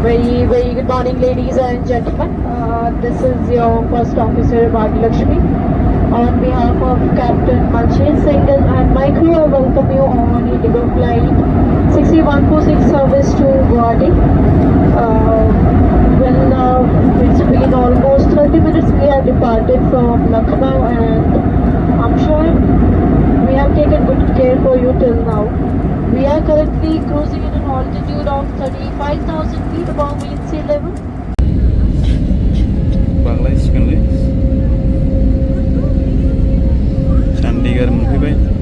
Very good morning, ladies and gentlemen. This is your first officer, Bhagya On behalf of Captain Manjeet Singhal and my crew, I welcome you on Indigo Flight 6146 service to Guwahati. It's been almost 30 minutes we have departed from Lucknow, and I'm sure we have taken good care for you till now. We are currently cruising in an altitude of 35,000 feet above mean sea level. Chandigarh movie by